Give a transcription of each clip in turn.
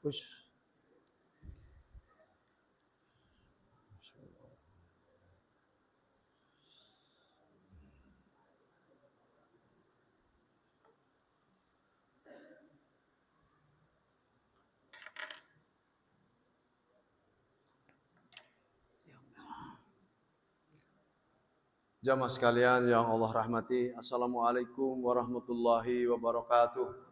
Ush. Jamaah sekalian yang Allah rahmati, Assalamualaikum warahmatullahi wabarakatuh.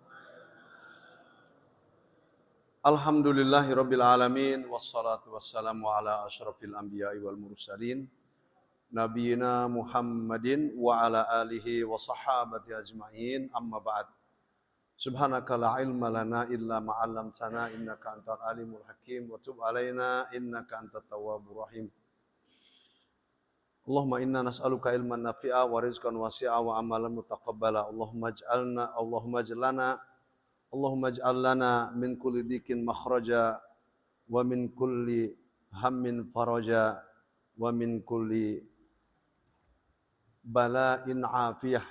Alhamdulillahirabbil alamin wassalatu wassalamu ala asyrafil anbiya'i wal mursalin nabiyina Muhammadin wa ala alihi wa sahabati ajmain, amma ba'd. Subhanaka la ilma lana illa ma 'allamtana innaka antal alimul hakim wa tub alaina innaka antat tawwabur rahim. Allahumma inna nas'aluka ilman nafi'a wa rizqan wasi'a wa amalan mutaqabbala. Allahumma ij'al lana min kulli dhikin makhraja wa min kulli hammin faraja wa min kulli bala'in afiyah.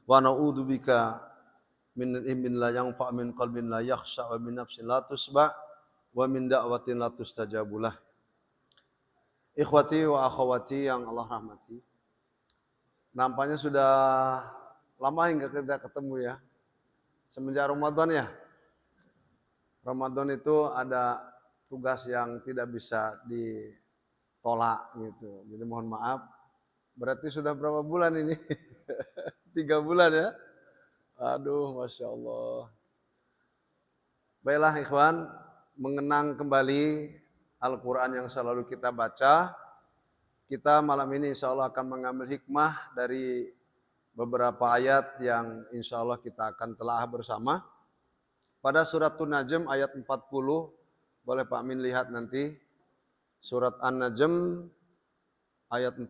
Wa na'udzu bika min ilmin la yanfa' min qalbin la yakhsha wa min nafsin la tusba' wa min da'watin la tustajabulah. Ikhwati wa akhwati yang Allah rahmati. Nampaknya sudah lama hingga kita ketemu ya. Semenjak Ramadan ya. Ramadan itu ada tugas yang tidak bisa ditolak gitu. Jadi mohon maaf. Berarti sudah berapa bulan ini? 3 bulan ya. Aduh, Masya Allah. Baiklah ikhwan, mengenang kembali Al-Quran yang selalu kita baca. Kita malam ini insya Allah akan mengambil hikmah dari beberapa ayat yang insya Allah kita akan telah bersama. Pada surat An-Najm ayat 40, boleh Pak Min lihat nanti. Surat An-Najm ayat 40.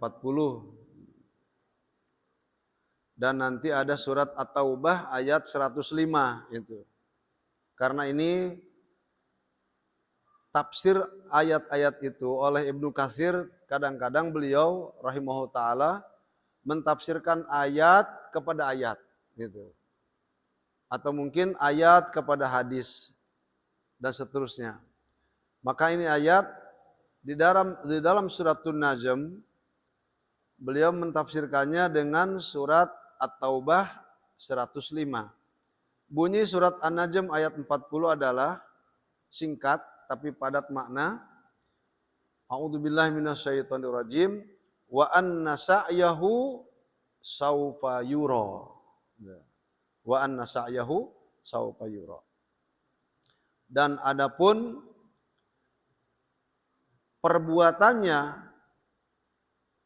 Dan nanti ada surat At-Taubah ayat 105 itu. Karena ini tafsir ayat-ayat itu oleh Ibnu Katsir, kadang-kadang beliau rahimahullah taala mentafsirkan ayat kepada ayat gitu. Atau mungkin ayat kepada hadis dan seterusnya. Maka ini ayat di dalam surat An-Najm beliau mentafsirkannya dengan surat At-Taubah 105. Bunyi surat An-Najm ayat 40 adalah singkat tapi padat makna. A'udzubillahi minasyaitonirrajim wa anna sa'yahu saufa yura. Wa anna sa'yahu saufa yura. Dan adapun perbuatannya,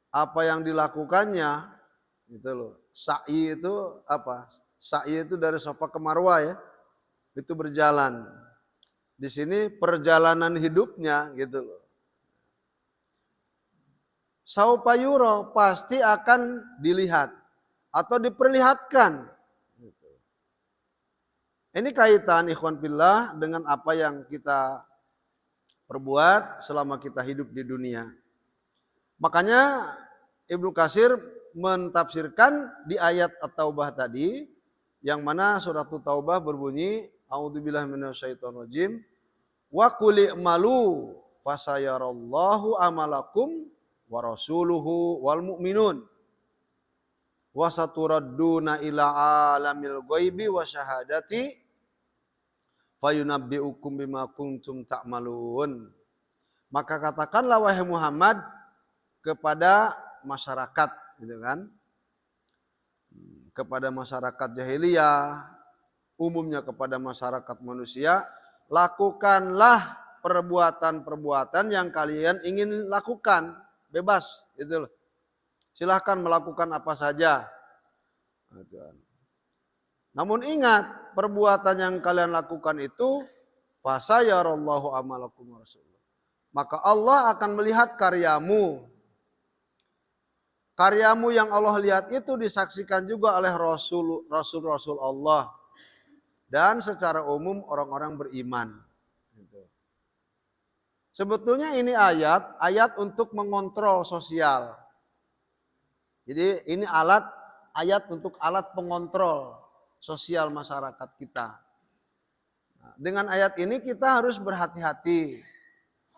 apa yang dilakukannya, gitu loh. Sa'i itu apa? Sa'i itu dari Safa ke Marwah ya. Itu berjalan. Di sini perjalanan hidupnya gitu loh. Saufa yura, pasti akan dilihat atau diperlihatkan. Gitu. Ini kaitan ikhwan fillah dengan apa yang kita perbuat selama kita hidup di dunia. Makanya Ibnu Katsir mentafsirkan di ayat At-Taubah tadi, yang mana surat At-Taubah berbunyi A'udzubillahi minasyaitonirrajim wa qul i'malu fasayarallahu amalakum wa rasuluhu wal mu'minun wa saturadduna ila alamil ghaibi wa syahadati fayunabbi'ukum bima kuntum ta'malun. Maka katakanlah wahai Muhammad kepada masyarakat gitu kan, kepada masyarakat jahiliyah, umumnya kepada masyarakat manusia, lakukanlah perbuatan-perbuatan yang kalian ingin lakukan, bebas gitu loh. Silahkan melakukan apa saja. Namun ingat, perbuatan yang kalian lakukan itu fasayarallahu amalakum wa rasuluh. Maka Allah akan melihat karyamu. Karyamu yang Allah lihat itu disaksikan juga oleh Rasul Allah. Dan secara umum orang-orang beriman. Sebetulnya ini ayat untuk mengontrol sosial. Jadi ini ayat untuk alat pengontrol sosial masyarakat kita. Dengan ayat ini kita harus berhati-hati.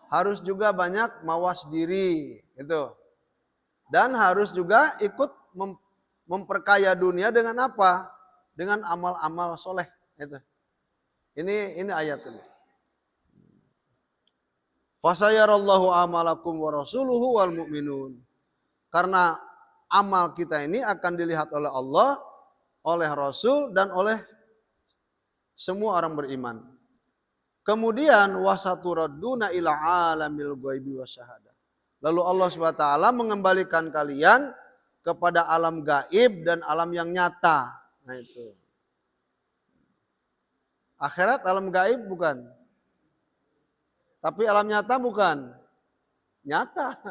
Harus juga banyak mawas diri, gitu. Dan harus juga ikut memperkaya dunia dengan apa? Dengan amal-amal soleh. Itu. Ini ayat ini. Fasayarallahu amalakum wa rasuluhu wal mu'minun. Karena amal kita ini akan dilihat oleh Allah, oleh Rasul, dan oleh semua orang beriman. Kemudian wasaturadduna ila alamil ghaibi wasyahadah. Lalu Allah SWT mengembalikan kalian kepada alam gaib dan alam yang nyata. Nah itu. Akhirat alam gaib bukan. Tapi alam nyata bukan. Nyata.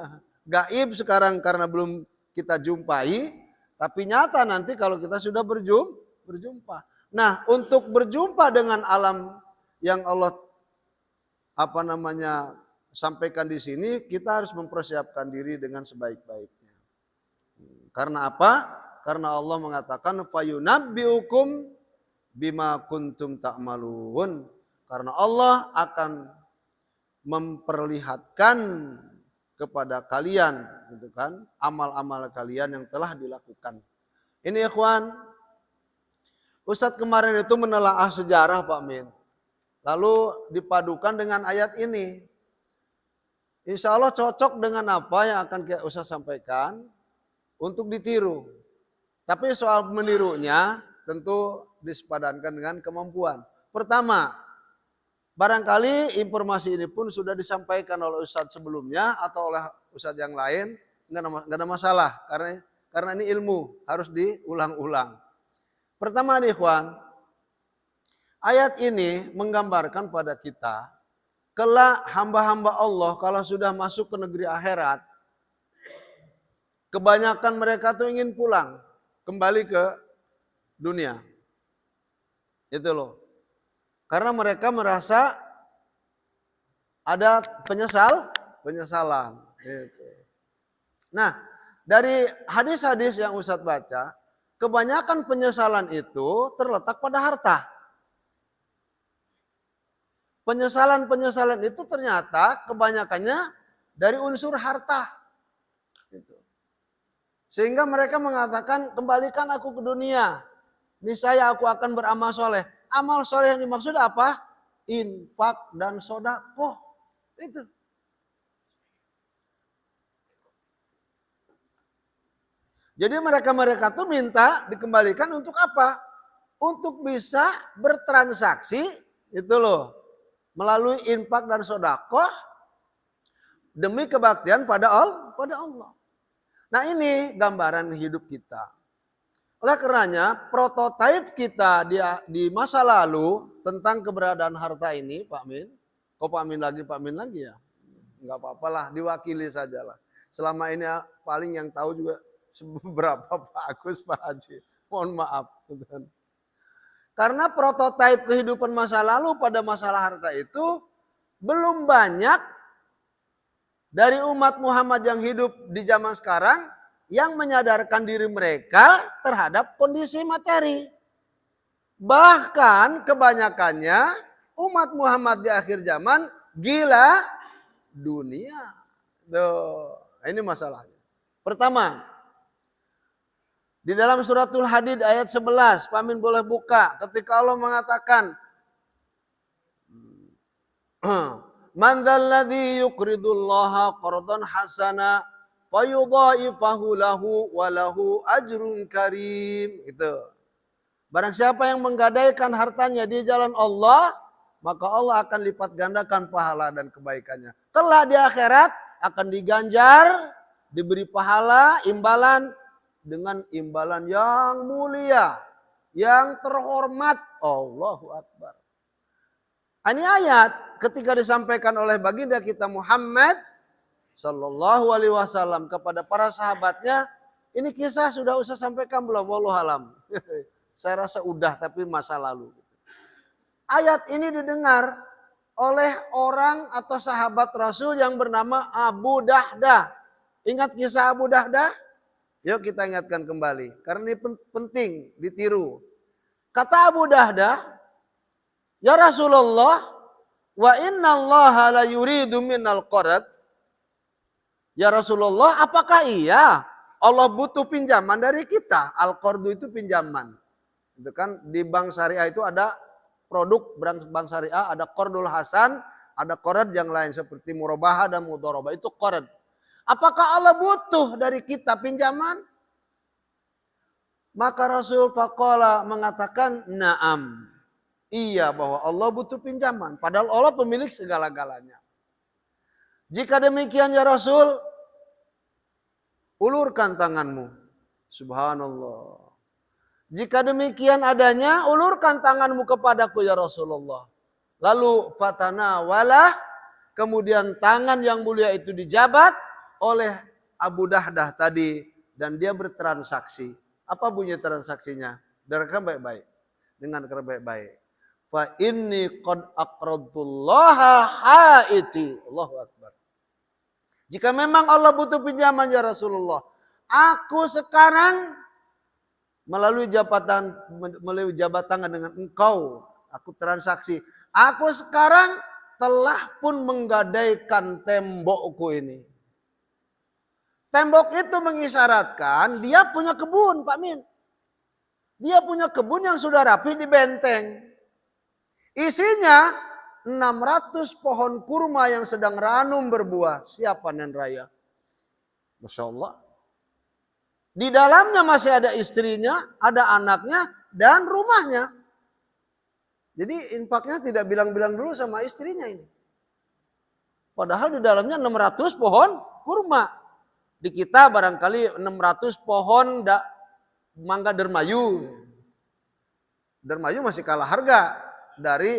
Gaib sekarang karena belum kita jumpai. Tapi nyata nanti kalau kita sudah berjumpa. Nah, untuk berjumpa dengan alam yang Allah sampaikan di sini, kita harus mempersiapkan diri dengan sebaik-baiknya. Karena apa? Karena Allah mengatakan fayunabbiukum bima kuntum ta'malun. Karena Allah akan memperlihatkan kepada kalian, gitu kan, amal-amal kalian yang telah dilakukan. Ini ikhwan, Ustadz kemarin itu menelaah sejarah Pak Min. Lalu dipadukan dengan ayat ini. Insya Allah cocok dengan apa yang akan Ustadz sampaikan untuk ditiru. Tapi soal menirunya tentu disepadankan dengan kemampuan. Pertama, barangkali informasi ini pun sudah disampaikan oleh Ustadz sebelumnya atau oleh Ustadz yang lain, nggak ada masalah karena ini ilmu harus diulang-ulang. Pertama nih ikhwan, ayat ini menggambarkan pada kita kelak hamba-hamba Allah kalau sudah masuk ke negeri akhirat, kebanyakan mereka tuh ingin pulang kembali ke dunia. Itu loh. Karena mereka merasa ada penyesalan. Nah, dari hadis-hadis yang Ustadz baca, kebanyakan penyesalan itu terletak pada harta. Penyesalan itu ternyata kebanyakannya dari unsur harta. Sehingga mereka mengatakan, kembalikan aku ke dunia. Niscaya aku akan beramal soleh. Amal soleh yang dimaksud apa? Infak dan sodakoh. Itu. Jadi mereka tuh minta dikembalikan untuk apa? Untuk bisa bertransaksi, itu loh, melalui infak dan sodakoh demi kebaktian pada Allah. Nah ini gambaran hidup kita. Oleh karenanya prototipe kita di masa lalu tentang keberadaan harta ini, Pak Min. Kok Pak Min lagi ya? Enggak apa-apalah, diwakili sajalah. Selama ini paling yang tahu juga berapa Pak Agus, Pak Haji. Mohon maaf. Karena prototipe kehidupan masa lalu pada masalah harta itu belum banyak dari umat Muhammad yang hidup di zaman sekarang yang menyadarkan diri mereka terhadap kondisi materi. Bahkan kebanyakannya umat Muhammad di akhir zaman gila dunia. Tuh, ini masalahnya. Pertama, di dalam suratul Hadid ayat 11, Pak Min boleh buka, ketika Allah mengatakan, Man dzalladzi yuqridullaha qardan hasana fayudha'ifahu lahu wa lahu ajrun karim. Itu. Barang siapa yang menggadaikan hartanya di jalan Allah, maka Allah akan lipat gandakan pahala dan kebaikannya. Kelak di akhirat akan diganjar, diberi pahala, imbalan dengan imbalan yang mulia, yang terhormat. Allahu Akbar. Ini ayat ketika disampaikan oleh baginda kita Muhammad Sallallahu Alaihi Wasallam kepada para sahabatnya, ini kisah sudah usah sampaikan belum? Wallahu alam. Saya rasa udah, tapi masa lalu. Ayat ini didengar oleh orang atau sahabat Rasul yang bernama Abu Dahdah. Ingat kisah Abu Dahdah? Yuk kita ingatkan kembali, karena ini penting ditiru. Kata Abu Dahdah, Ya Rasulullah, wa inna allaha la yuridu minal qarad. Ya Rasulullah, apakah iya Allah butuh pinjaman dari kita? Al-qardu itu pinjaman. Itu kan di bank syariah itu ada produk bank syariah, ada qardul hasan, ada qard yang lain seperti murabahah dan mudharabah, itu qard. Apakah Allah butuh dari kita pinjaman? Maka Rasul faqala mengatakan na'am. Iya, bahwa Allah butuh pinjaman. Padahal Allah pemilik segala-galanya. Jika demikian ya Rasul, ulurkan tanganmu. Subhanallah. Jika demikian adanya, ulurkan tanganmu kepadaku ya Rasulullah. Lalu fatanawalah, kemudian tangan yang mulia itu dijabat oleh Abu Dahdah tadi. Dan dia bertransaksi. Apa bunyi transaksinya? Dengarkan baik-baik. Dengarkan baik-baik. Fa inni qad aqradtullaha haiti. Allahu Akbar. Jika memang Allah butuh pinjaman ya Rasulullah, aku sekarang melalui jabat tangan dengan engkau, aku transaksi. Aku sekarang telah pun menggadaikan tembokku ini. Tembok itu mengisyaratkan dia punya kebun, Pak Min. Dia punya kebun yang sudah rapi di benteng. Isinya 600 pohon kurma yang sedang ranum berbuah. Siap panen raya. Masya Allah. Di dalamnya masih ada istrinya, ada anaknya, dan rumahnya. Jadi infaknya tidak bilang-bilang dulu sama istrinya ini. Padahal di dalamnya 600 pohon kurma. Di kita barangkali 600 pohon mangga dermayu. Dermayu masih kalah harga dari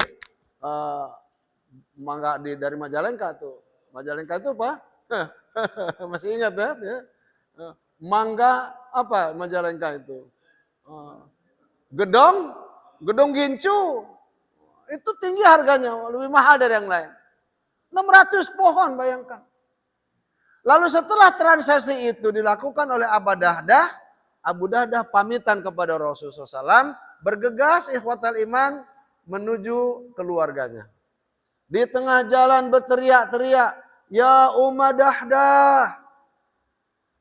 mangga dari Majalengka tuh. Majalengka itu apa? Masih ingat ya? Mangga apa Majalengka itu? Gedong gincu. Itu tinggi harganya, lebih mahal dari yang lain. 600 pohon bayangkan. Lalu setelah transaksi itu dilakukan oleh Abu Dahdah pamitan kepada Rasulullah SAW, bergegas ikhwatal iman menuju keluarganya. Di tengah jalan berteriak-teriak, ya Umma Dahdah.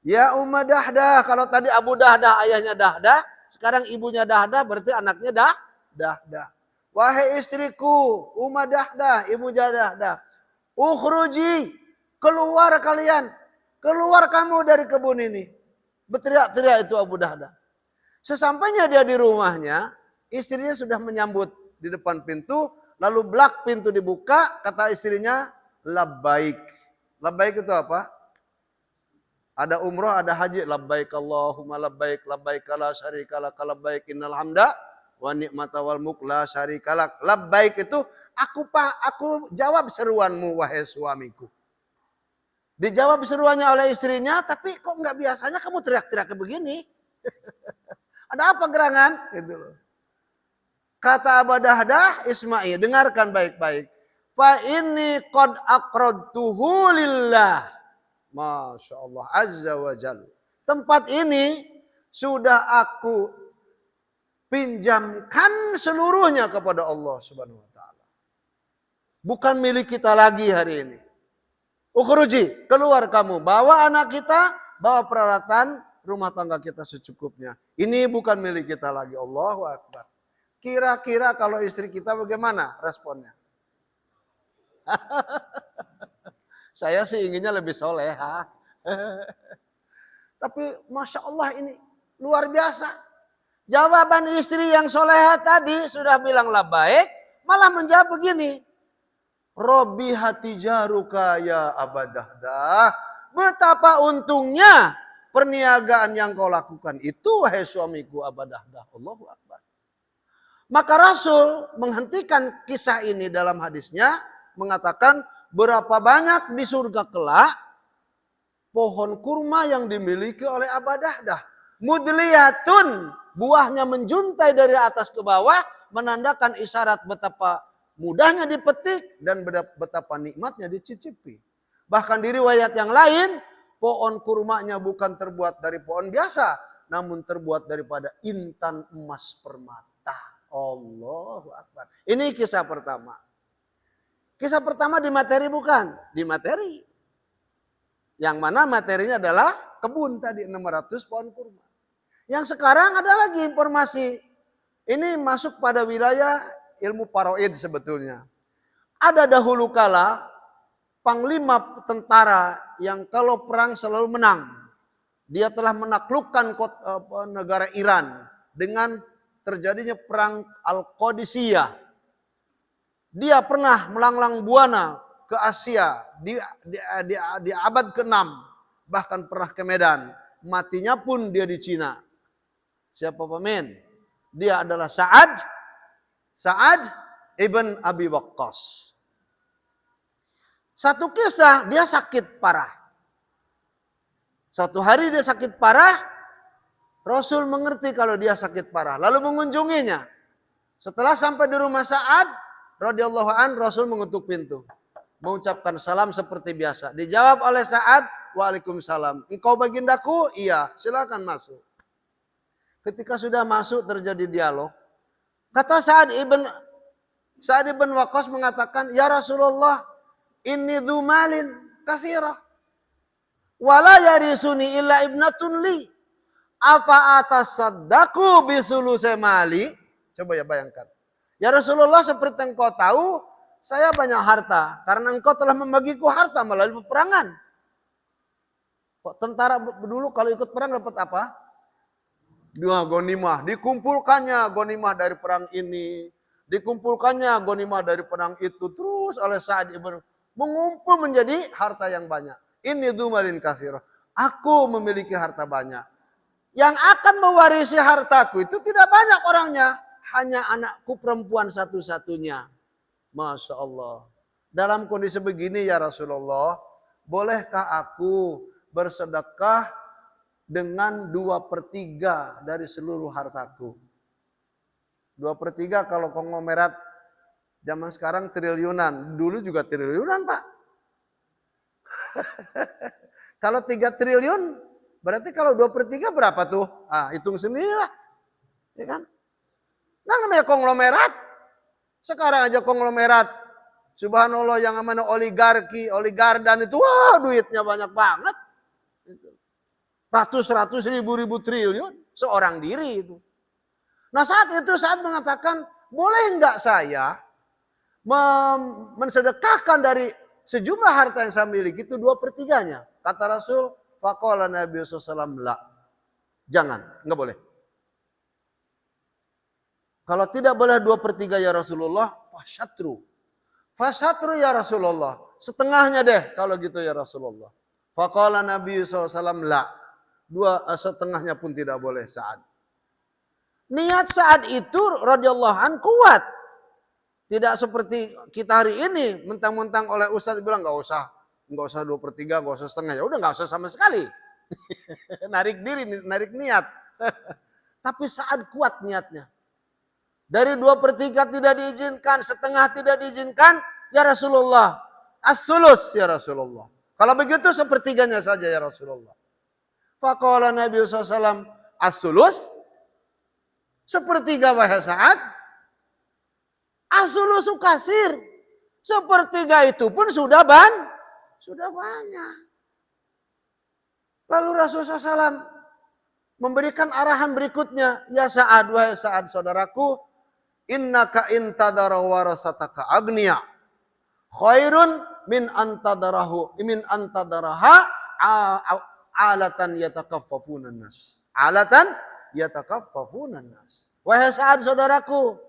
Ya Umma Dahdah, kalau tadi Abu Dahdah ayahnya Dahdah, sekarang ibunya Dahdah berarti anaknya Dahdah. Wahai istriku, Umma Dahdah, ibunya Dahdah. Ukhruji, keluar kalian. Keluar kamu dari kebun ini. Berteriak-teriak itu Abu Dahdah. Sesampainya dia di rumahnya, istrinya sudah menyambut di depan pintu, lalu blak pintu dibuka, kata istrinya, labbaik. Labbaik itu apa? Ada umroh, ada haji. Labbaik Allahumma labbaik, labbaik la syarika lak, labbaik innal hamda wa ni'mata wal mulk la syarika lak. Labbaik itu aku jawab seruanmu wahai suamiku. Dijawab seruannya oleh istrinya, tapi kok nggak biasanya kamu teriak-teriak begini? Ada apa gerangan? Gitu loh. Kata Abu Dahdah, Ismail, dengarkan baik-baik. Fa inni qad aqradtuhu lillah. Masya Allah, azza wa jalla. Tempat ini sudah aku pinjamkan seluruhnya kepada Allah Subhanahu wa taala. Bukan milik kita lagi hari ini. Ukhruji, keluar kamu, bawa anak kita, bawa peralatan rumah tangga kita secukupnya. Ini bukan milik kita lagi. Allahu Akbar. Kira-kira kalau istri kita bagaimana responnya? Saya sih inginnya lebih soleha. Tapi Masya Allah ini luar biasa. Jawaban istri yang soleha tadi sudah bilang labbaik, malah menjawab begini. Robbi hati jaruka ya Abu Dahdah. Betapa untungnya perniagaan yang kau lakukan itu wahai suamiku Abu Dahdah. Allahu Akbar. Maka Rasul menghentikan kisah ini dalam hadisnya, mengatakan berapa banyak di surga kelak pohon kurma yang dimiliki oleh Abu Dahdah. Mudliyatun, buahnya menjuntai dari atas ke bawah, menandakan isyarat betapa mudahnya dipetik dan betapa nikmatnya dicicipi. Bahkan di riwayat yang lain, pohon kurmanya bukan terbuat dari pohon biasa, namun terbuat daripada intan emas permata. Allahu Akbar. Ini kisah pertama. Kisah pertama di materi bukan? Di materi. Yang mana materinya adalah kebun tadi 600 pohon kurma. Yang sekarang ada lagi informasi. Ini masuk pada wilayah ilmu paroid sebetulnya. Ada dahulu kala panglima tentara yang kalau perang selalu menang. Dia telah menaklukkan negara Iran dengan terjadinya perang Al-Qadisiyah. Dia pernah melanglang buana ke Asia di abad ke-6, bahkan pernah ke Medan. Matinya pun dia di Cina. Siapa pemain? Dia adalah Sa'ad ibn Abi Waqqas. Satu kisah, dia sakit parah. Suatu hari dia sakit parah, Rasul mengerti kalau dia sakit parah, lalu mengunjunginya. Setelah sampai di rumah Sa'ad radhiyallahu an, Rasul mengetuk pintu, mengucapkan salam seperti biasa. Dijawab oleh Sa'ad, "Waalaikumsalam. Engkau bagindaku?" "Iya, silakan masuk." Ketika sudah masuk terjadi dialog. Kata Sa'ad ibn Waqqas mengatakan, "Ya Rasulullah, inni dzu malin katsira. Wala yarisuni illa ibnatun li. Afa atasaddaqu bisulusi mali?" Coba ya bayangkan. "Ya Rasulullah, seperti engkau tahu, saya banyak harta karena engkau telah membagiku harta melalui peperangan." Tentara dulu kalau ikut perang dapat apa? Dua gonimah, dikumpulkannya gonimah dari perang ini, dikumpulkannya gonimah dari perang itu, terus oleh Sa'ad ibn mengumpul menjadi harta yang banyak. Ini dzumalin katsir. Aku memiliki harta banyak. Yang akan mewarisi hartaku itu tidak banyak orangnya, hanya anakku perempuan satu-satunya. Masya Allah. Dalam kondisi begini ya Rasulullah, bolehkah aku bersedekah dengan 2/3 dari seluruh hartaku? 2/3 kalau konglomerat zaman sekarang triliunan. Dulu juga triliunan, Pak. Kalau 3 triliun, berarti kalau 2/3 berapa tuh? Ah, hitung sendirilah. Ya kan? Nah, namanya konglomerat. Sekarang aja konglomerat. Subhanallah, yang namanya oligarki, oligardan itu, wah, duitnya banyak banget. Ratus ribu triliun seorang diri itu. Nah, saat itu Sa'ad mengatakan, boleh enggak saya mensedekahkan dari sejumlah harta yang saya miliki itu 2/3-nya. Kata Rasul, faqala Nabi SAW, la. Jangan, enggak boleh. Kalau tidak boleh 2/3 ya Rasulullah, fasyatru. Fasyatru ya Rasulullah. Setengahnya deh kalau gitu ya Rasulullah. Faqala Nabi SAW, la. 2/2 pun tidak boleh Sa'ad. Niat Sa'ad itu radhiyallahu an kuat. Tidak seperti kita hari ini, mentang-mentang oleh Ustaz bilang nggak usah 2/3, nggak usah setengah, ya udah nggak usah sama sekali. Narik diri, narik niat. Tapi Sa'ad kuat niatnya. Dari 2/3 tidak diizinkan, setengah tidak diizinkan, ya Rasulullah, as-sulus ya Rasulullah. Kalau begitu 1/3-nya saja ya Rasulullah. Faqala Nabi SAW, as-sulus, 1/3 wahai Sa'ad. As-sulusu kasir, 1/3 itu pun sudah banyak. Lalu Rasulullah SAW memberikan arahan berikutnya, ya Sa'ad, wahai Sa'ad saudaraku, innaka intadara warasataka agniya khairun min antadaraha alatan yatakaffafunan nas. Alatan yatakaffafunan nas. Wahai Sa'ad saudaraku,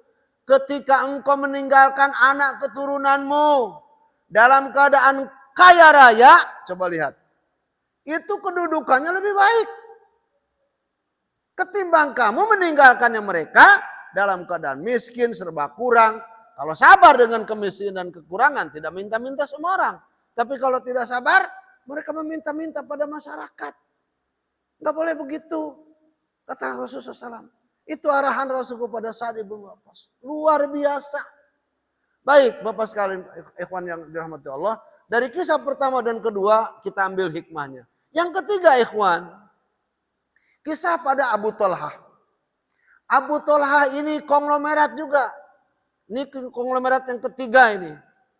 ketika engkau meninggalkan anak keturunanmu dalam keadaan kaya raya, coba lihat, itu kedudukannya lebih baik ketimbang kamu meninggalkannya mereka dalam keadaan miskin, serba kurang. Kalau sabar dengan kemiskinan dan kekurangan, tidak minta-minta sama orang. Tapi kalau tidak sabar, mereka meminta-minta pada masyarakat. Enggak boleh begitu, kata Rasulullah SAW. Itu arahan Rasul kepada Sa'ad ibn Waqqas. Luar biasa. Baik, Bapak sekalian, ikhwan yang dirahmati Allah. Dari kisah pertama dan kedua, kita ambil hikmahnya. Yang ketiga, ikhwan, kisah pada Abu Talhah. Abu Tolha ini konglomerat juga. Ini konglomerat yang ketiga ini.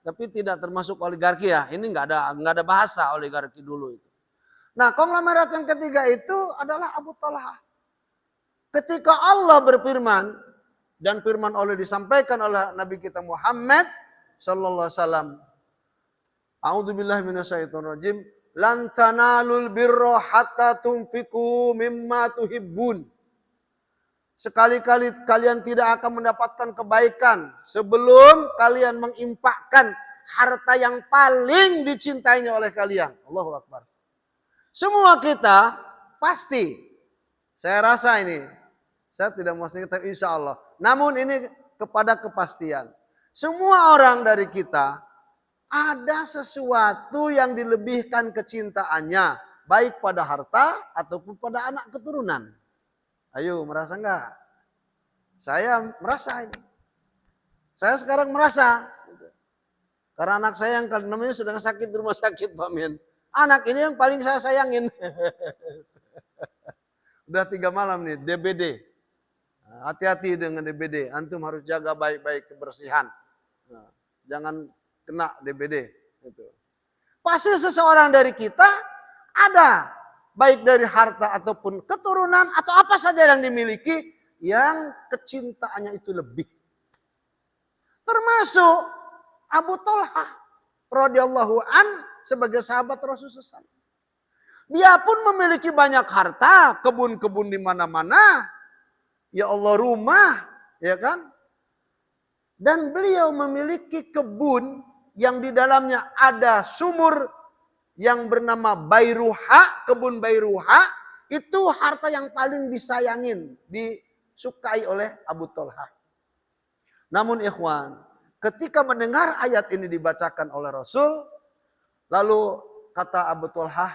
Tapi tidak termasuk oligarki ya. Ini nggak ada bahasa oligarki dulu itu. Nah, konglomerat yang ketiga itu adalah Abu Tolha. Ketika Allah berfirman, dan firman oleh disampaikan oleh Nabi kita Muhammad sallallahu alaihi wasallam. A'udzubillahi minasyaitonirrajim. Lan tanalul birra hatta tunfiqu mimma tuhibbun. Sekali-kali kalian tidak akan mendapatkan kebaikan sebelum kalian menginfakkan harta yang paling dicintainya oleh kalian. Allahu Akbar. Semua kita pasti, saya rasa ini, saya tidak memastikan insya Allah. Namun ini kepada kepastian. Semua orang dari kita ada sesuatu yang dilebihkan kecintaannya, baik pada harta ataupun pada anak keturunan. Ayo, merasa enggak? Saya merasa ini. Saya sekarang merasa. Karena anak saya yang namanya sedang sakit di rumah sakit, Pak Min. Anak ini yang paling saya sayangin. Udah 3 malam nih, DBD. Hati-hati dengan DBD. Antum harus jaga baik-baik kebersihan. Nah, jangan kena DBD. Gitu. Pasti seseorang dari kita ada. Baik dari harta ataupun keturunan atau apa saja yang dimiliki yang kecintaannya itu lebih. Termasuk Abu Tolha radhiyallahu an sebagai sahabat Rasulullah. Dia pun memiliki banyak harta, kebun-kebun di mana-mana. Ya Allah, rumah, ya kan? Dan beliau memiliki kebun yang di dalamnya ada sumur yang bernama Bairuha, kebun Bairuha, itu harta yang paling disayangin, disukai oleh Abu Tolha. Namun ikhwan, ketika mendengar ayat ini dibacakan oleh Rasul, lalu kata Abu Tolha,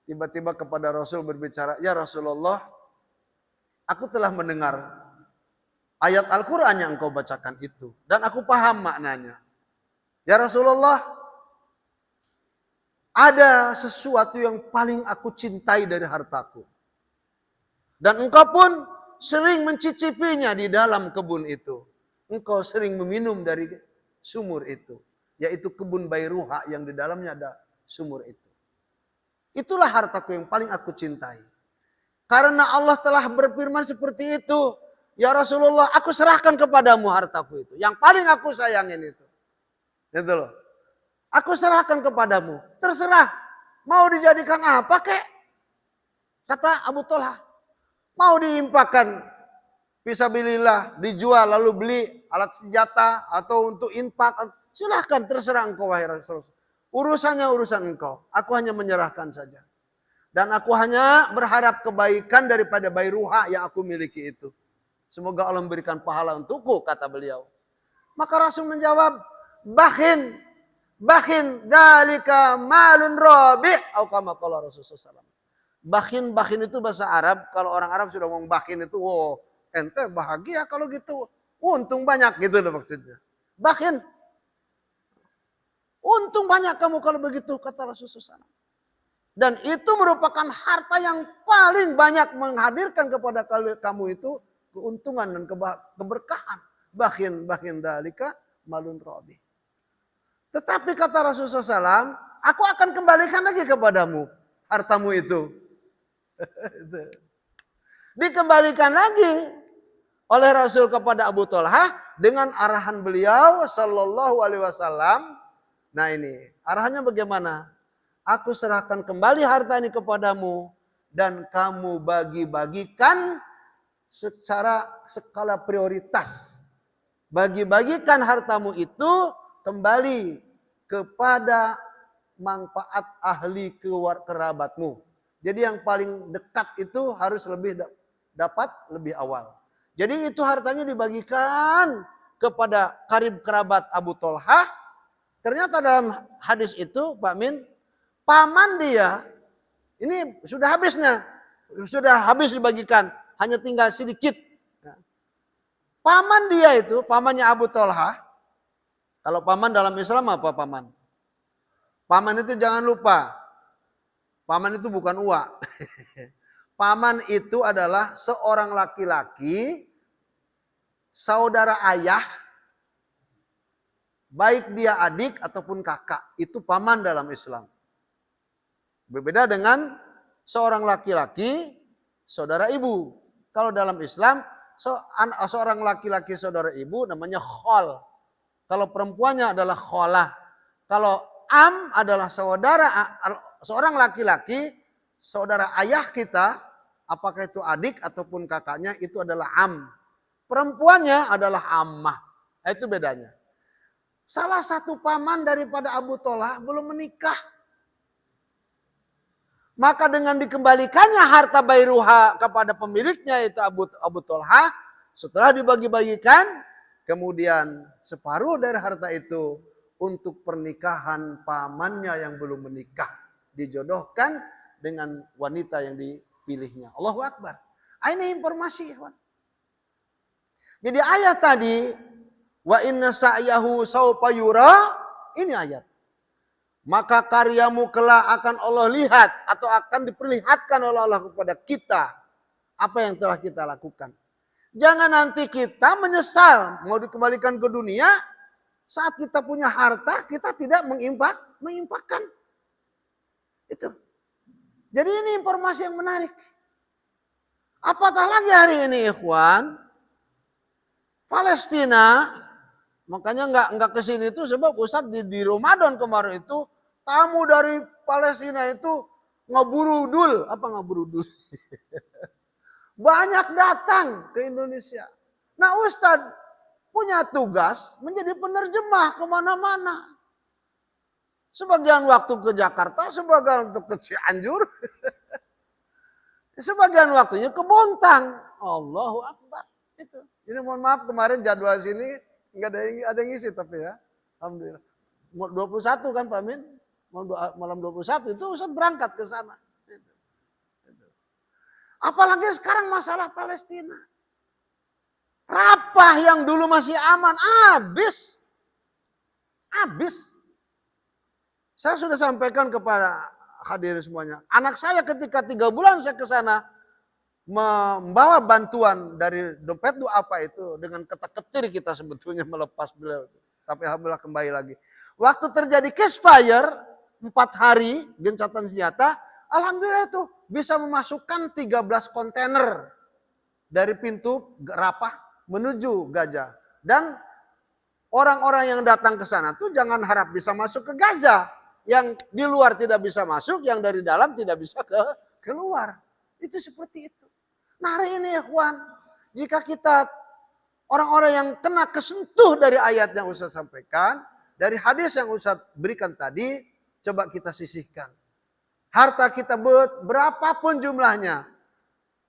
tiba-tiba kepada Rasul berbicara, ya Rasulullah, aku telah mendengar ayat Al-Quran yang engkau bacakan itu, dan aku paham maknanya. Ya Rasulullah, ada sesuatu yang paling aku cintai dari hartaku. Dan engkau pun sering mencicipinya di dalam kebun itu. Engkau sering meminum dari sumur itu. Yaitu kebun Bairuha yang di dalamnya ada sumur itu. Itulah hartaku yang paling aku cintai. Karena Allah telah berfirman seperti itu. Ya Rasulullah, aku serahkan kepadamu hartaku itu. Yang paling aku sayangin itu. Gitu loh. Aku serahkan kepadamu. Terserah. Mau dijadikan apa kek? Kata Abu Tolha. Mau diinfakkan. Fisabilillah. Dijual lalu beli alat senjata. Atau untuk infak. Silahkan terserah engkau wahai Rasulullah. Urusannya urusan engkau. Aku hanya menyerahkan saja. Dan aku hanya berharap kebaikan daripada Bairuha yang aku miliki itu. Semoga Allah memberikan pahala untukku, kata beliau. Maka Rasul menjawab, Bakhin dalika malun rabi' atau kama qala Rasulullah SAW. Bakhin itu bahasa Arab. Kalau orang Arab sudah ngomong bakhin itu, wow, ente bahagia kalau gitu. Untung banyak gitu loh maksudnya. Bakhin. Untung banyak kamu kalau begitu, kata Rasulullah SAW. Dan itu merupakan harta yang paling banyak menghadirkan kepada kamu itu keuntungan dan keberkahan. Bakhin dalika malun rabi'. Tetapi kata Rasulullah SAW, aku akan kembalikan lagi kepadamu hartamu itu. Dikembalikan lagi oleh Rasul kepada Abu Tolha dengan arahan beliau Sallallahu Alaihi Wasallam. Nah ini arahannya bagaimana? Aku serahkan kembali harta ini kepadamu dan kamu bagi-bagikan secara skala prioritas. Bagi-bagikan hartamu itu kembali kepada manfaat ahli kerabatmu. Jadi yang paling dekat itu harus lebih dapat lebih awal. Jadi itu hartanya dibagikan kepada karib kerabat Abu Tolha. Ternyata dalam hadis itu, Pak Min, paman dia ini sudah habis dibagikan, hanya tinggal sedikit. Paman dia itu, pamannya Abu Tolha. Kalau paman dalam Islam apa paman? Paman itu jangan lupa. Paman itu bukan uak. Paman itu adalah seorang laki-laki, saudara ayah, baik dia adik ataupun kakak. Itu paman dalam Islam. Berbeda dengan seorang laki-laki, saudara ibu. Kalau dalam Islam, seorang laki-laki saudara ibu namanya khol. Kalau perempuannya adalah kholah. Kalau am adalah seorang laki-laki, saudara ayah kita, apakah itu adik ataupun kakaknya, itu adalah am. Perempuannya adalah ammah. Itu bedanya. Salah satu paman daripada Abu Thalhah belum menikah. Maka dengan dikembalikannya harta Bairuha kepada pemiliknya, itu Abu Thalhah, setelah dibagi-bagikan, kemudian separuh dari harta itu untuk pernikahan pamannya yang belum menikah. Dijodohkan dengan wanita yang dipilihnya. Allahu Akbar. Ini informasi. Jadi ayat tadi, wa inna sa'yahu sawfa yura, ini ayat. Maka karyamu kelak akan Allah lihat atau akan diperlihatkan oleh Allah kepada kita apa yang telah kita lakukan. Jangan nanti kita menyesal mau dikembalikan ke dunia saat kita punya harta kita tidak menginfakkan. Itu. Jadi ini informasi yang menarik. Apatah lagi hari ini ikhwan, Palestina, makanya nggak ke sini itu sebab Ustadz di Ramadan kemarin itu tamu dari Palestina itu ngeburudul, apa ngeburudul? Banyak datang ke Indonesia. Nah Ustadz punya tugas menjadi penerjemah kemana-mana. Sebagian waktu ke Jakarta, sebagian waktu ke Cianjur, sebagian waktunya ke Bontang. Allahu Akbar. Itu. Jadi mohon maaf kemarin jadwal sini nggak ada yang ngisi tapi ya. Alhamdulillah. 21 kan Pak Min? Malam 21 itu Ustaz berangkat ke sana. Apalagi sekarang masalah Palestina. Rapah yang dulu masih aman, habis. Saya sudah sampaikan kepada hadirin semuanya. Anak saya ketika 3 bulan saya ke sana, membawa bantuan dari dompet apa itu. Dengan ketak-ketir kita sebetulnya melepas beliau. Tapi alhamdulillah kembali lagi. Waktu terjadi ceasefire, 4 hari gencatan senjata, alhamdulillah itu bisa memasukkan 13 kontainer dari pintu Rafah menuju Gaza. Dan orang-orang yang datang ke sana tuh jangan harap bisa masuk ke Gaza. Yang di luar tidak bisa masuk, yang dari dalam tidak bisa keluar. Itu seperti itu. Nah hari ini ikhwan, jika kita orang-orang yang kena kesentuh dari ayat yang Ustaz sampaikan, dari hadis yang Ustaz berikan tadi, coba kita sisihkan. Harta kita berapapun jumlahnya,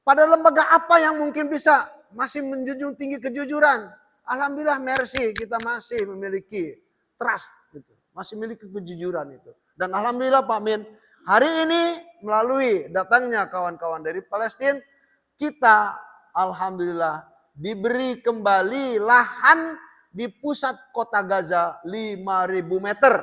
pada lembaga apa yang mungkin bisa masih menjunjung tinggi kejujuran, alhamdulillah mercy kita masih memiliki trust, gitu. Masih memiliki kejujuran itu. Dan alhamdulillah Pak Min, hari ini melalui datangnya kawan-kawan dari Palestina, kita alhamdulillah diberi kembali lahan di pusat kota Gaza 5.000 meter.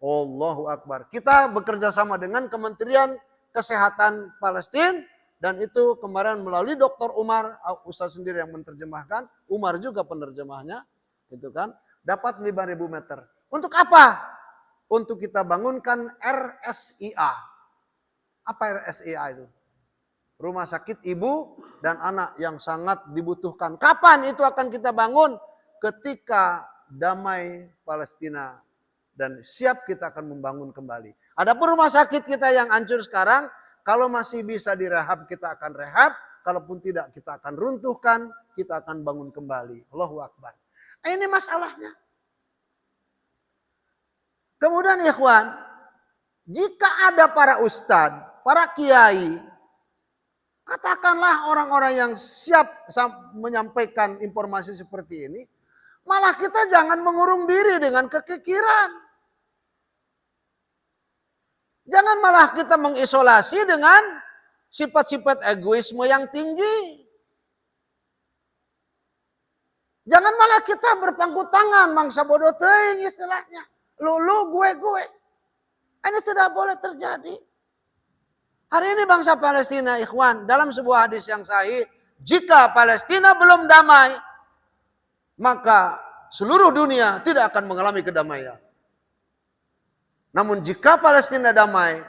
Allahu Akbar. Kita bekerja sama dengan Kementerian Kesehatan Palestina dan itu kemarin melalui Dr. Umar, Ustaz sendiri yang menerjemahkan, Umar juga penerjemahnya, gitu kan, dapat 5.000 meter. Untuk apa? Untuk kita bangunkan RSIA. Apa RSIA itu? Rumah sakit ibu dan anak yang sangat dibutuhkan. Kapan itu akan kita bangun? Ketika damai Palestina dan siap kita akan membangun kembali. Adapun rumah sakit kita yang hancur sekarang, kalau masih bisa direhab kita akan rehab, kalaupun tidak kita akan runtuhkan, kita akan bangun kembali. Allahu Akbar. Ini masalahnya. Kemudian ikhwan, jika ada para ustadz, para kiai, katakanlah orang-orang yang siap menyampaikan informasi seperti ini, malah kita jangan mengurung diri dengan kekikiran. Jangan malah kita mengisolasi dengan sifat-sifat egoisme yang tinggi. Jangan malah kita berpangku tangan, mangsa bodoh teuing istilahnya. Lu, gue. Ini tidak boleh terjadi. Hari ini bangsa Palestina, ikhwan, dalam sebuah hadis yang sahih, jika Palestina belum damai, maka seluruh dunia tidak akan mengalami kedamaian. Namun jika Palestina damai,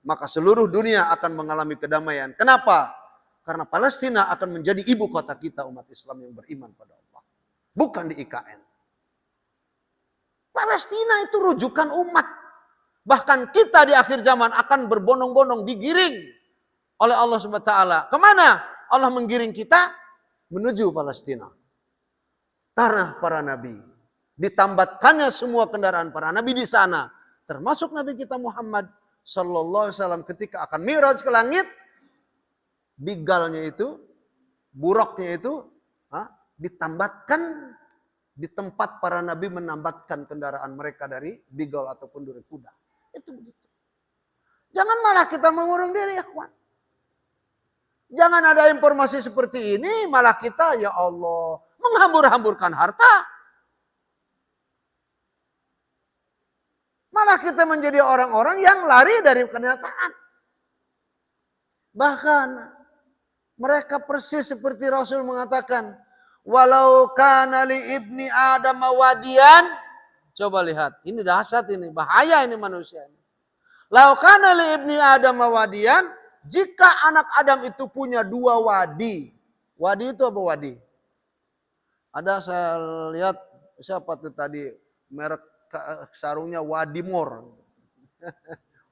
maka seluruh dunia akan mengalami kedamaian. Kenapa? Karena Palestina akan menjadi ibu kota kita umat Islam yang beriman pada Allah. Bukan di IKN. Palestina itu rujukan umat. Bahkan kita di akhir zaman akan berbondong-bondong digiring oleh Allah SWT. Kemana Allah menggiring kita? Menuju Palestina. Tanah para nabi. Ditambatkannya semua kendaraan para nabi di sana. Termasuk Nabi kita Muhammad Sallallahu Alaihi Wasallam ketika akan mi'raj ke langit. Bigalnya itu, buruknya itu ditambatkan di tempat para nabi menambatkan kendaraan mereka dari bigal ataupun dari kuda. Itu begitu. Jangan malah kita mengurung diri, ya kawan. Jangan ada informasi seperti ini, malah kita, ya Allah, menghambur-hamburkan harta. Malah kita menjadi orang-orang yang lari dari kenyataan. Bahkan mereka persis seperti Rasul mengatakan, walau kana li ibni Adam wadiyan. Coba lihat, ini dahsyat ini, bahaya ini manusia. Lau kana li ibni Adam wadiyan, jika anak Adam itu punya 2 wadi. Wadi itu apa wadi? Ada saya lihat, siapa tuh tadi, merek sarungnya Wadimor.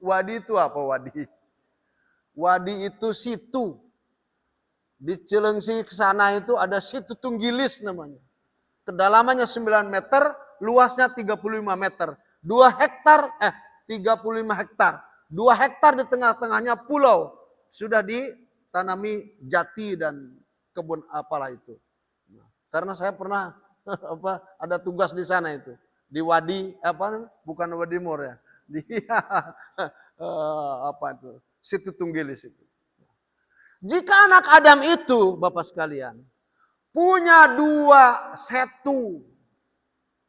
Wadi itu apa wadi? Wadi itu situ. Di Cilengsi ke sana itu ada situ Tunggilis namanya. Kedalamannya 9 meter, luasnya 35 meter. 35 hektar. 2 hektar di tengah-tengahnya pulau. Sudah ditanami jati dan kebun apalah itu. Karena saya pernah ada tugas di sana itu. Di Wadi, bukan Wadimor ya. Di situ Tunggilis itu. Jika anak Adam itu, Bapak sekalian, punya 2 setu,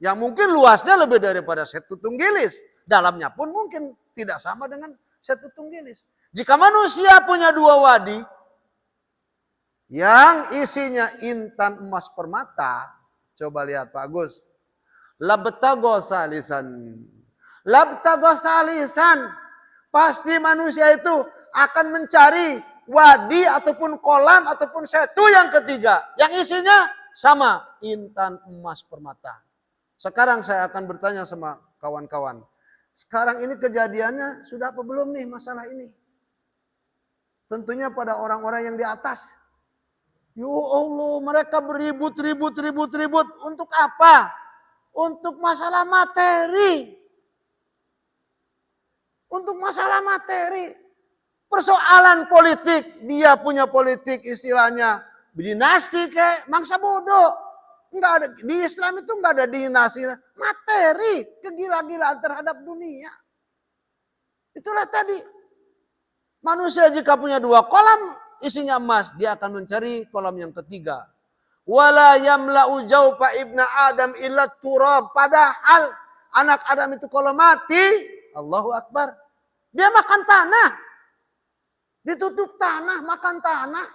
yang mungkin luasnya lebih daripada setu Tunggilis, dalamnya pun mungkin tidak sama dengan setu Tunggilis. Jika manusia punya 2 wadi, yang isinya intan emas permata, coba lihat Pak Agus, labtago salisan, pasti manusia itu akan mencari wadi ataupun kolam ataupun setu yang ketiga. Yang isinya sama, intan emas permata. Sekarang saya akan bertanya sama kawan-kawan. Sekarang ini kejadiannya sudah apa belum nih masalah ini? Tentunya pada orang-orang yang di atas. Ya Allah, mereka beribut. Untuk apa? Untuk masalah materi. Untuk masalah materi. Persoalan politik, dia punya politik istilahnya dinasti kayak mangsa bodoh. Enggak ada di Islam itu enggak ada dinasti, materi, kegila-gilaan terhadap dunia. Itulah tadi. Manusia jika punya 2 kolam isinya emas, dia akan mencari kolam yang ketiga. Wala yamla'u jawfa ibna Adam illa turab. Padahal anak Adam itu kalau mati, Allahu Akbar, dia makan tanah. Ditutup tanah, makan tanah.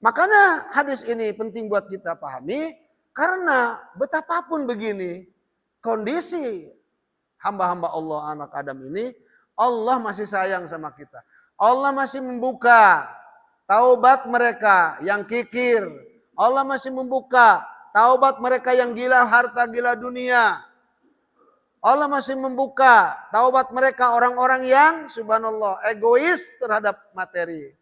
Makanya hadis ini penting buat kita pahami. Karena betapapun begini, kondisi hamba-hamba Allah anak Adam ini, Allah masih sayang sama kita. Allah masih membuka taubat mereka yang kikir. Allah masih membuka taubat mereka yang gila harta, gila dunia. Allah masih membuka taubat mereka orang-orang yang subhanallah egois terhadap materi.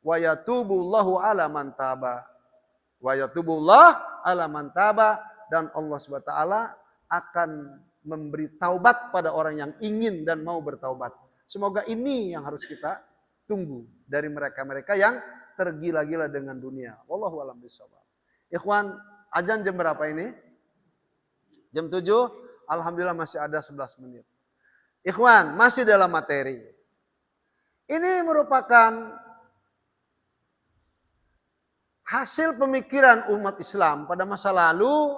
Wa yatubullahu ala man taba. Wa yatubullah ala man taba, dan Allah Subhanahu wa taala akan memberi taubat pada orang yang ingin dan mau bertaubat. Semoga ini yang harus kita tunggu dari mereka-mereka yang tergila-gila dengan dunia. Wallahu a'lam bishawab. Ikhwan, azan jam berapa ini? Jam 7. Alhamdulillah masih ada 11 menit. Ikhwan, masih dalam materi. Ini merupakan hasil pemikiran umat Islam pada masa lalu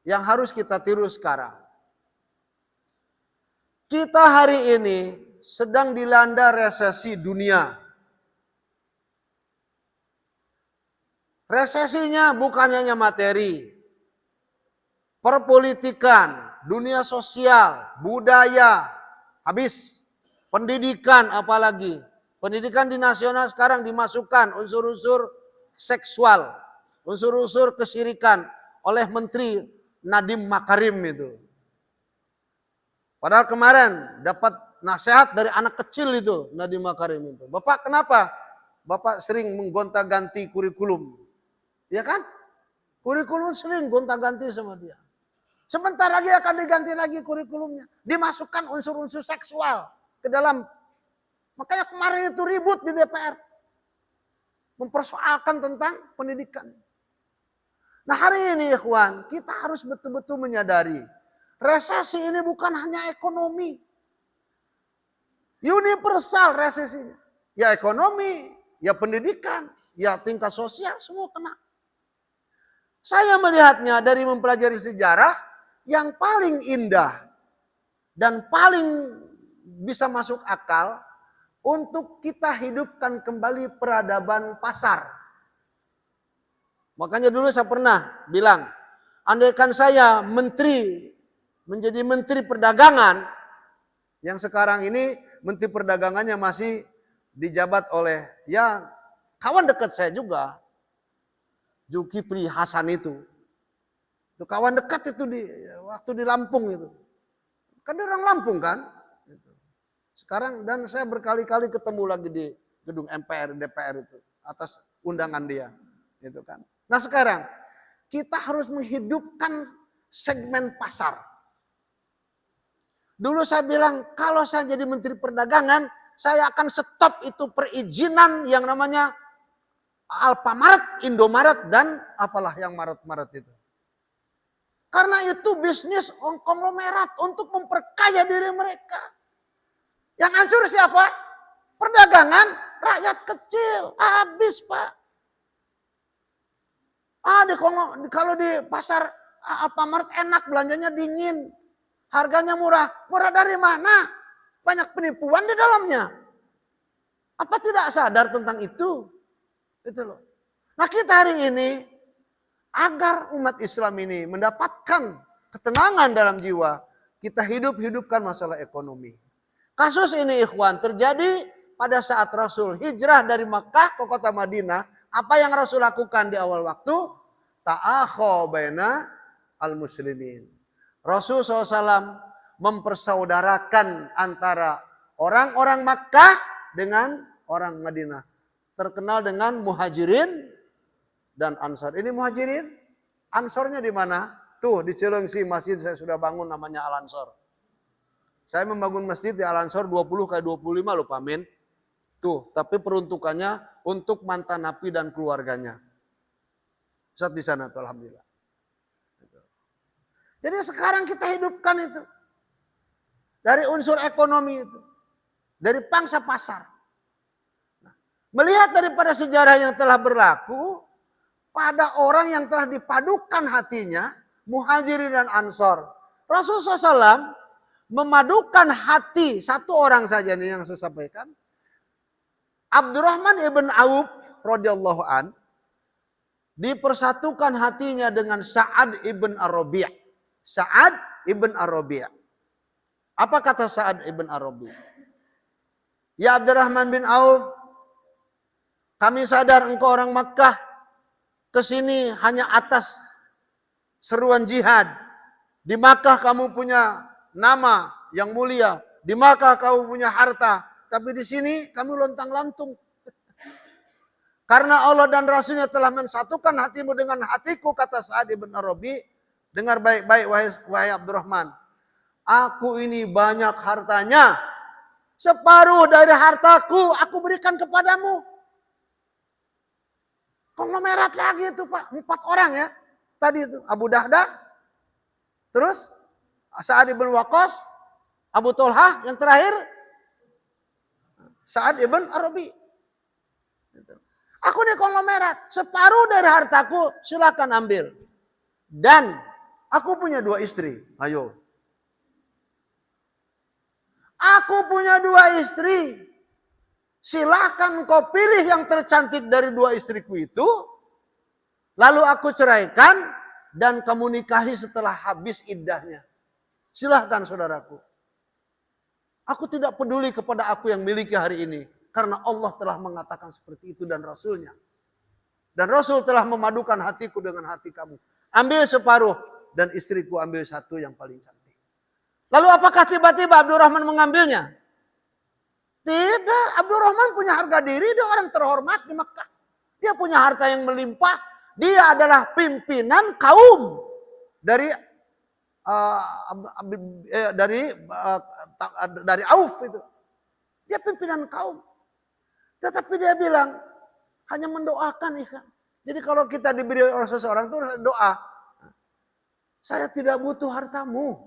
yang harus kita tiru sekarang. Kita hari ini sedang dilanda resesi dunia. Resesinya bukan hanya materi, perpolitikan, dunia sosial, budaya, habis. Pendidikan apalagi. Pendidikan di nasional sekarang dimasukkan unsur-unsur seksual, unsur-unsur kesyirikan oleh Menteri Nadiem Makarim itu. Padahal kemarin dapat nasihat dari anak kecil itu, Nadiem Makarim itu. Bapak kenapa? Bapak sering menggonta-ganti kurikulum. Ya kan? Kurikulum sering gonta-ganti sama dia. Sebentar lagi akan diganti lagi kurikulumnya. Dimasukkan unsur-unsur seksual ke dalam. Makanya kemarin itu ribut di DPR. Mempersoalkan tentang pendidikan. Nah hari ini ikhwan, kita harus betul-betul menyadari. Resesi ini bukan hanya ekonomi. Universal resesinya. Ya ekonomi, ya pendidikan, ya tingkat sosial, semua kena. Saya melihatnya dari mempelajari sejarah yang paling indah dan paling bisa masuk akal untuk kita hidupkan kembali peradaban pasar. Makanya dulu saya pernah bilang, andaikan saya menjadi menteri perdagangan, yang sekarang ini menteri perdagangannya masih dijabat oleh ya kawan dekat saya juga. Zulkifli Hasan itu kawan dekat itu waktu di Lampung itu. Kan dia orang Lampung kan. Sekarang dan saya berkali-kali ketemu lagi di gedung MPR, DPR itu atas undangan dia, gitu kan. Nah sekarang kita harus menghidupkan segmen pasar. Dulu saya bilang kalau saya jadi Menteri Perdagangan, saya akan stop itu perizinan yang namanya Alfamart, Indomaret, dan apalah yang Maret-Maret itu. Karena itu bisnis konglomerat untuk memperkaya diri mereka. Yang hancur siapa? Perdagangan rakyat kecil. Habis Pak. Kalau di pasar Alfamart enak, belanjanya dingin. Harganya murah. Murah dari mana? Banyak penipuan di dalamnya. Apa tidak sadar tentang itu? Itu loh. Nah kita hari ini agar umat Islam ini mendapatkan ketenangan dalam jiwa, kita hidupkan masalah ekonomi. Kasus ini ikhwan terjadi pada saat Rasul hijrah dari Makkah ke kota Madinah. Apa yang Rasul lakukan di awal waktu? Ta'akha baina al-muslimin. Rasul SAW mempersaudarakan antara orang-orang Makkah dengan orang Madinah. Terkenal dengan muhajirin dan ansor. Ini muhajirin, ansornya di mana? Tuh di Cilengsi masjid saya sudah bangun namanya Al Ansor. Saya membangun masjid di Al Ansor 20 kali 25 loh Pak Min. Tuh, tapi peruntukannya untuk mantan napi dan keluarganya. Saat di sana tuh alhamdulillah. Jadi sekarang kita hidupkan itu. Dari unsur ekonomi itu. Dari pangsa pasar. Melihat daripada sejarah yang telah berlaku, pada orang yang telah dipadukan hatinya, muhajirin dan ansor. Rasulullah SAW memadukan hati satu orang saja nih yang saya sampaikan. Abdurrahman ibn Auf radhiyallahu an dipersatukan hatinya dengan Sa'ad ibn Ar-Rabi'. Sa'ad ibn Ar-Rabi'. Apa kata Sa'ad ibn Ar-Rabi'? Ya Abdurrahman bin Auf, kami sadar engkau orang Makkah kesini hanya atas seruan jihad. Di Makkah kamu punya nama yang mulia. Di Makkah kamu punya harta. Tapi di sini kamu lontang-lantung. Karena Allah dan Rasulnya telah mensatukan hatimu dengan hatiku, kata Sa'ad ibn Ar-Rabi'. Dengar baik-baik wahai Abdurrahman. Aku ini banyak hartanya. Separuh dari hartaku aku berikan kepadamu. Konglomerat lagi itu Pak, 4 orang ya. Tadi itu Abu Dahdah, terus Sa'ad ibn Waqqas, Abu Tolhah, yang terakhir Sa'ad ibn Ar-Rabi'. Aku ini konglomerat, separuh dari hartaku silakan ambil. Dan aku punya 2 istri, ayo. Aku punya 2 istri. Silahkan kau pilih yang tercantik dari 2 istriku itu. Lalu aku ceraikan dan kamu nikahi setelah habis iddahnya. Silahkan saudaraku. Aku tidak peduli kepada aku yang miliki hari ini. Karena Allah telah mengatakan seperti itu dan Rasulnya. Dan Rasul telah memadukan hatiku dengan hati kamu. Ambil separuh dan istriku ambil 1 yang paling cantik. Lalu apakah tiba-tiba Abdurrahman mengambilnya? Tidak, Abdurrahman punya harga diri, dia orang terhormat di Mekah. Dia punya harta yang melimpah. Dia adalah pimpinan kaum dari Auf itu. Dia pimpinan kaum. Tetapi dia bilang hanya mendoakan ikhwan. Jadi kalau kita diberi oleh seseorang itu doa. Saya tidak butuh hartamu,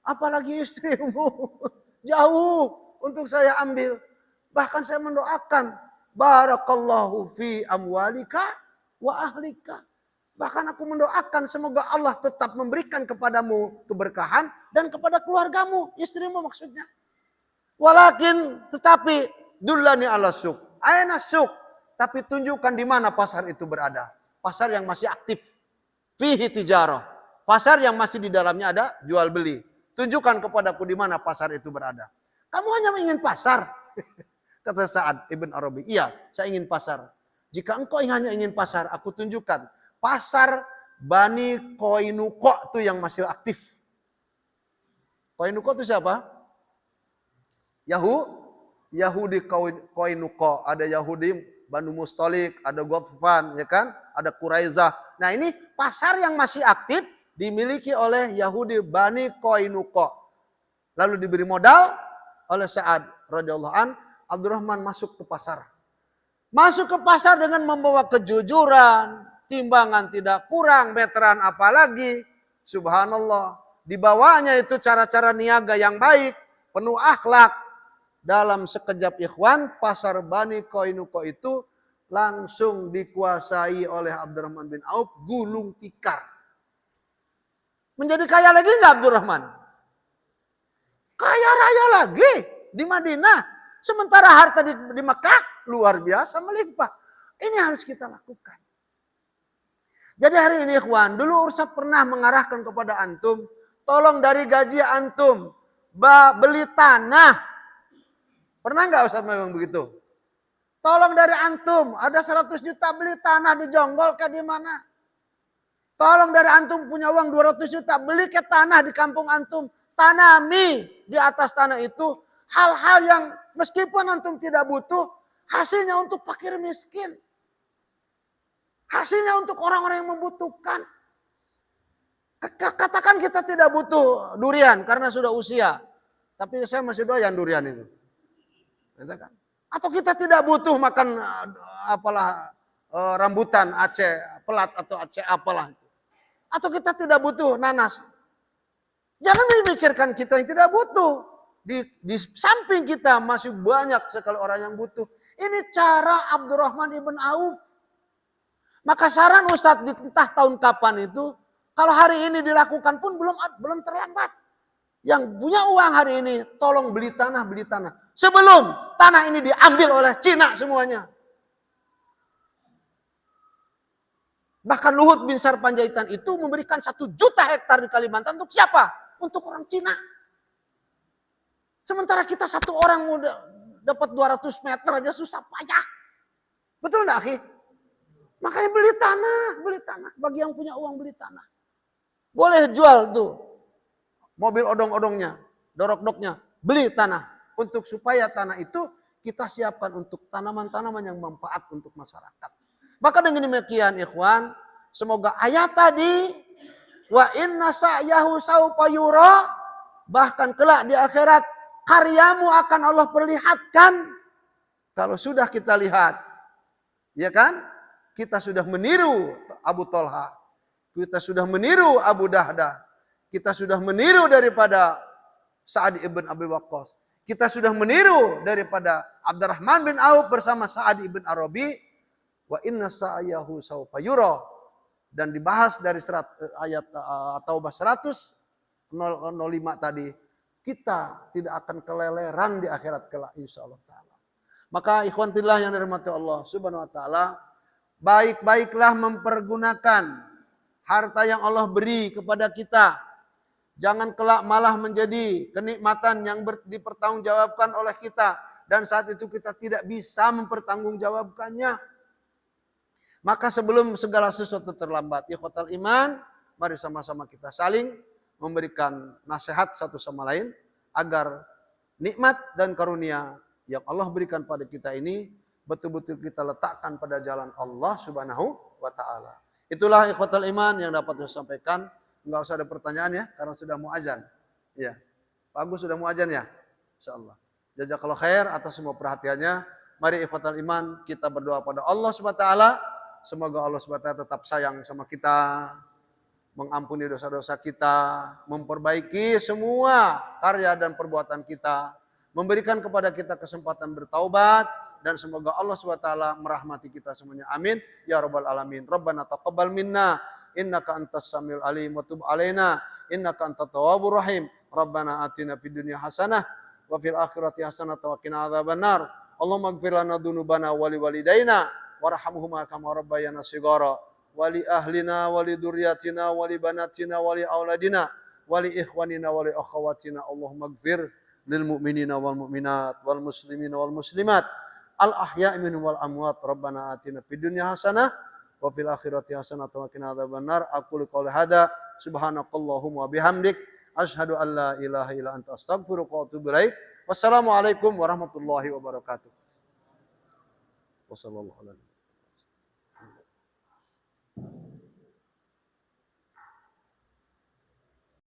apalagi istrimu. Jauh untuk saya ambil. Bahkan saya mendoakan, barakallahu fi amwalika wa ahlika. Bahkan aku mendoakan semoga Allah tetap memberikan kepadamu keberkahan dan kepada keluargamu, istrimu maksudnya. Walakin tetapi dullani ala suq. Aina suq? Tapi tunjukkan di mana pasar itu berada. Pasar yang masih aktif. Fihi tijarah. Pasar yang masih di dalamnya ada jual beli. Tunjukkan kepadaku di mana pasar itu berada. Kamu hanya ingin pasar. Kata Sa'ad ibn Arabi. Iya, saya ingin pasar. Jika engkau hanya ingin pasar, aku tunjukkan. Pasar Bani Qainuqa itu yang masih aktif. Qainuqa itu siapa? Yahudi Qainuqa. Ada Yahudi Banu Mustalik, ada Ghatfan, ya kan? Ada Quraizah. Nah ini pasar yang masih aktif dimiliki oleh Yahudi Bani Qainuqa. Lalu diberi modal oleh Sa'ad radhiyallahu an, Abdurrahman masuk ke pasar. Masuk ke pasar dengan membawa kejujuran, timbangan tidak kurang, meteran apalagi. Subhanallah. Dibawanya itu cara-cara niaga yang baik, penuh akhlak. Dalam sekejap ikhwan, pasar Bani Qainuqa itu langsung dikuasai oleh Abdurrahman bin Auf, gulung tikar. Menjadi kaya lagi enggak Abdurrahman? Kaya raya lagi di Madinah. Sementara harta di Mekah luar biasa melimpah. Ini harus kita lakukan. Jadi hari ini ikhwan, dulu Ustaz pernah mengarahkan kepada antum, tolong dari gaji antum, beli tanah. Pernah nggak Ustaz memang begitu? Tolong dari antum, ada 100 juta beli tanah di Jonggol ke di mana? Tolong dari antum punya uang 200 juta, beli ke tanah di kampung antum. Tanami di atas tanah itu hal-hal yang meskipun antum tidak butuh, hasilnya untuk fakir miskin. Hasilnya untuk orang-orang yang membutuhkan. Katakan kita tidak butuh durian karena sudah usia. Tapi saya masih doyan durian itu. Atau kita tidak butuh makan rambutan Aceh pelat atau Aceh apalah. Atau kita tidak butuh nanas. Jangan memikirkan kita yang tidak butuh. Di samping kita masih banyak sekali orang yang butuh. Ini cara Abdurrahman ibn Auf. Maka saran Ustadz di entah tahun kapan itu, kalau hari ini dilakukan pun belum terlambat. Yang punya uang hari ini, tolong beli tanah. Sebelum tanah ini diambil oleh Cina semuanya. Bahkan Luhut bin Sarpanjaitan itu memberikan 1 juta hektar di Kalimantan untuk siapa? Untuk orang Cina. Sementara kita 1 orang muda dapat 200 meter aja susah payah. Betul enggak, akhi? Makanya beli tanah. Bagi yang punya uang beli tanah. Boleh jual tuh mobil odong-odongnya, dorok-doknya, beli tanah. Untuk supaya tanah itu kita siapkan untuk tanaman-tanaman yang manfaat untuk masyarakat. Maka dengan demikian ikhwan, semoga ayat tadi, wa inna sa'yahu sawfa yura, bahkan kelak di akhirat, karyamu akan Allah perlihatkan. Kalau sudah kita lihat, ya kan? Kita sudah meniru Abu Thalha, kita sudah meniru Abu Dahdah, kita sudah meniru daripada Sa'ad ibn Abi Waqqas. Kita sudah meniru daripada Abdurrahman bin Auf bersama Sa'ad ibn Arabi. Wa inna sa'yahu sawfa yura. Dan dibahas dari ayat Taubah 100:05 tadi. kita tidak akan keleleran di akhirat kelak insyaallah taala. Maka ikhwan fillah yang dirahmati Allah Subhanahu wa taala, baik-baiklah mempergunakan harta yang Allah beri kepada kita. Jangan kelak malah menjadi kenikmatan yang dipertanggungjawabkan oleh kita dan saat itu kita tidak bisa mempertanggungjawabkannya. Maka sebelum segala sesuatu terlambat, ikhwatal iman, mari sama-sama kita saling memberikan nasihat satu sama lain agar nikmat dan karunia yang Allah berikan pada kita ini betul-betul kita letakkan pada jalan Allah Subhanahu wa taala. Itulah ikhwatal iman yang dapat saya sampaikan. Enggak usah ada pertanyaan ya, karena sudah mau azan. Iya. Pak Agus sudah mau azan ya? Insyaallah. Jazakallahu khair atas semua perhatiannya. Mari ikhwatal iman kita berdoa pada Allah Subhanahu wa taala. Semoga Allah Subhanahu wa taala tetap sayang sama kita, mengampuni dosa-dosa kita, memperbaiki semua karya dan perbuatan kita, memberikan kepada kita kesempatan bertaubat, dan semoga Allah SWT merahmati kita semuanya. Amin. Ya Rabbal Alamin. Rabbana taqabbal minna, innaka antas samiul alim, wa tub alaina, innaka antat tawwabur rahim. Rabbana atina fid dunya hasanah, wa fil akhirati hasanah, wa qina adzabannar. Allahumma ighfir lana dzunubana wa li walidaina, warhamhuma kama rabbayana shighara. Wali ahlina, wali duryatina, wali banatina, wali auladina, wali ikhwanina, wali akhawatina. Allahumma gfir lil mu'minina wal mu'minat, wal muslimina wal muslimat, al ahya'i minhum wal amwat. Rabbana atina fid dunya hasanah, wa fil akhirati hasanah, wa qina adzabannar. Aqulu qouli hadza, subhanakallahumma wa bihamdik, asyhadu an la ilaha illa anta, astaghfiruka wa atubu ilaik. Wassalamualaikum warahmatullahi wabarakatuh. Wassallallahu alaihi